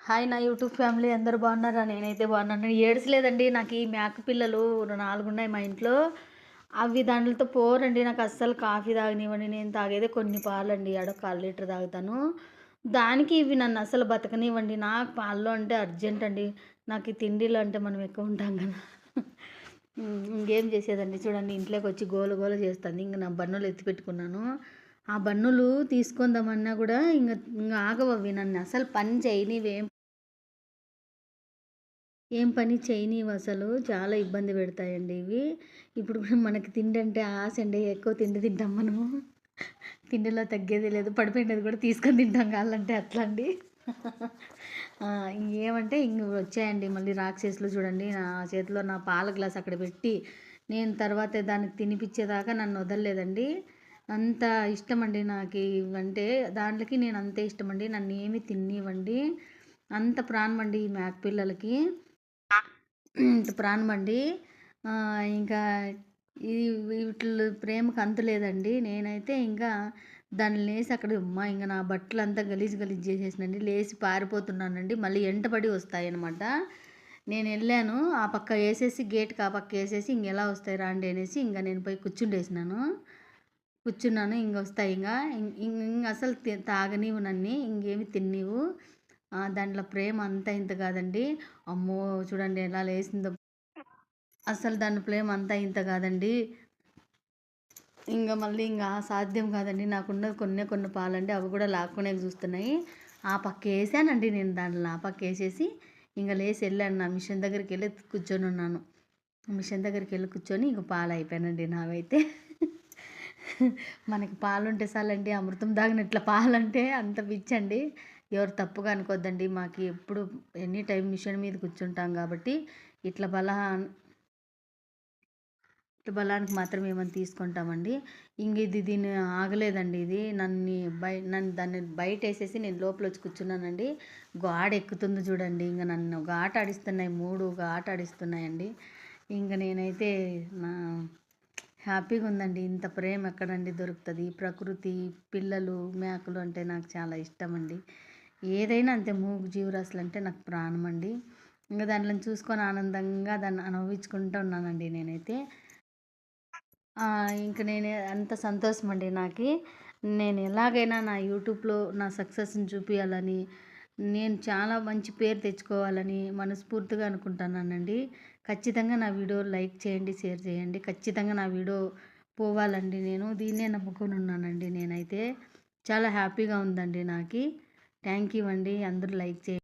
Hi నా YouTube family అందరూ బాగున్నారా? నేనైతే బాగున్నాను. ఏడ్చలేదండి. నాకు ఈ మేక పిల్లలు 4 ఉన్నాయి మా ఇంట్లో. అవి దాంట్లతో పోరండి. నాకు అస్సలు కాఫీ తాగనివ్వండి. నేను తాగేదే కొన్ని పాలండి. ఆడ 1/4 లీటర్ తాగుతాను. దానికి ఇవి నన్ను అస్సలు బతకనివ్వండి. నాకు పాలలో అంటే అర్జెంట్ అండి. నాకు ఈ తిండిలో అంటే మనం ఎక్కువ ఉంటాం కదా! ఇంకేం చేసేదండి చూడండి, ఇంట్లోకి వచ్చి గోల గోల చేస్తుంది. ఇంక నా బన్నులు ఎత్తి పెట్టుకున్నాను. ఆ బన్నులు తీసుకుందామన్నా కూడా ఇంక ఆగవు అవి. నన్ను అసలు పని చేయనివి. ఏం పని చేయనివి అసలు. చాలా ఇబ్బంది పెడతాయండి ఇవి. ఇప్పుడు కూడా మనకి తిండి అంటే ఆశ అండి. ఎక్కువ తిండి తింటాం మనము. తిండిలో తగ్గేది లేదు. పడిపోయినది కూడా తీసుకొని తింటాం కావాలంటే అట్లా అండి. ఇంకేమంటే ఇంక వచ్చాయండి మళ్ళీ రాక్షసులు చూడండి. నా చేతిలో నా పాల గ్లాస్ అక్కడ పెట్టి నేను తర్వాత దానికి తినిపించేదాకా నన్ను వదలలేదండి. అంత ఇష్టమండి నాకు ఇవంటే. దాంట్లోకి నేను అంతే ఇష్టమండి. నన్ను ఏమి తినివ్వండి. అంత ప్రాణమండి ఈ మేక పిల్లలకి. ఇంత ప్రాణమండి. ఇంకా ఇది వీటిలో ప్రేమకు అంతు లేదండి. నేనైతే ఇంకా దాన్ని లేసి అక్కడ ఇంక నా బట్టలంతా గలీజ్ గలీజ్ చేసేసినండి. లేచి పారిపోతున్నానండి. మళ్ళీ ఎంటబడి వస్తాయన్నమాట. నేను వెళ్ళాను ఆ పక్క వేసేసి, గేట్కి ఆ పక్క వేసేసి ఇంకెలా వస్తాయి రాండి అనేసి ఇంకా నేను పోయి కూర్చున్నాను. ఇంక వస్తాయి ఇంక అసలు తాగనివ్వు నన్ను, ఇంకేమి తిన్నీవు. దాంట్లో ప్రేమ అంతా ఇంత కాదండి. అమ్మో చూడండి ఎలా లేసిందో. అసలు దాని ప్రేమ అంతా ఇంత కాదండి. మళ్ళీ సాధ్యం కాదండి. నాకున్నది కొన్ని పాలండి. అవి కూడా లాక్కునే చూస్తున్నాయి. ఆ పక్క వేసానండి నేను. దాంట్లో ఆ పక్క వేసేసి ఇంకా లేచి వెళ్ళాను. నా మిషన్ దగ్గరికి వెళ్ళి కూర్చొని ఉన్నాను. మిషన్ దగ్గరికి వెళ్ళి కూర్చొని ఇంక పాలు అయిపోయానండి నావైతే. మనకి పాలుంటే చాలండి, అమృతం తాగినట్ల పాలంటే అంత పిచ్చండి. ఎవరు తప్పుగా అనుకోద్దండి. మాకు ఎప్పుడు ఎనీ టైం మిషన్ మీద కూర్చుంటాం కాబట్టి ఇట్లా బలానికి మాత్రం ఏమైనా తీసుకుంటామండి. దీన్ని ఆగలేదండి. ఇది నన్ను దాన్ని బయట వేసేసి నేను లోపల వచ్చి కూర్చున్నానండి. గాడ ఎక్కుతుంది చూడండి. నన్ను ఆట ఆడిస్తున్నాయి. 3 ఆట ఆడిస్తున్నాయండి. నేనైతే నా హ్యాపీగా ఉందండి. ఇంత ప్రేమ ఎక్కడండి దొరుకుతుంది. ప్రకృతి, పిల్లలు, మేకలు అంటే నాకు చాలా ఇష్టం అండి. ఏదైనా అంతే, మూగు జీవరాశులు అంటే నాకు ప్రాణం అండి. దాంట్లో చూసుకొని ఆనందంగా దాన్ని అనుభవించుకుంటూ ఉన్నానండి నేనైతే. నేను అంత సంతోషం అండి నాకు. నేను ఎలాగైనా నా యూట్యూబ్లో నా సక్సెస్ని చూపించాలని, నేను చాలా మంచి పేరు తెచ్చుకోవాలని మనస్ఫూర్తిగా అనుకుంటున్నానండి. ఖచ్చితంగా నా వీడియో లైక్ చేయండి, షేర్ చేయండి. ఖచ్చితంగా నా వీడియో పోవాలండి. నేను దీన్నే నమ్ముకొని ఉన్నానండి. నేనైతే చాలా హ్యాపీగా ఉందండి నాకు. థ్యాంక్ యూ అండి. అందరూ లైక్ చేయండి.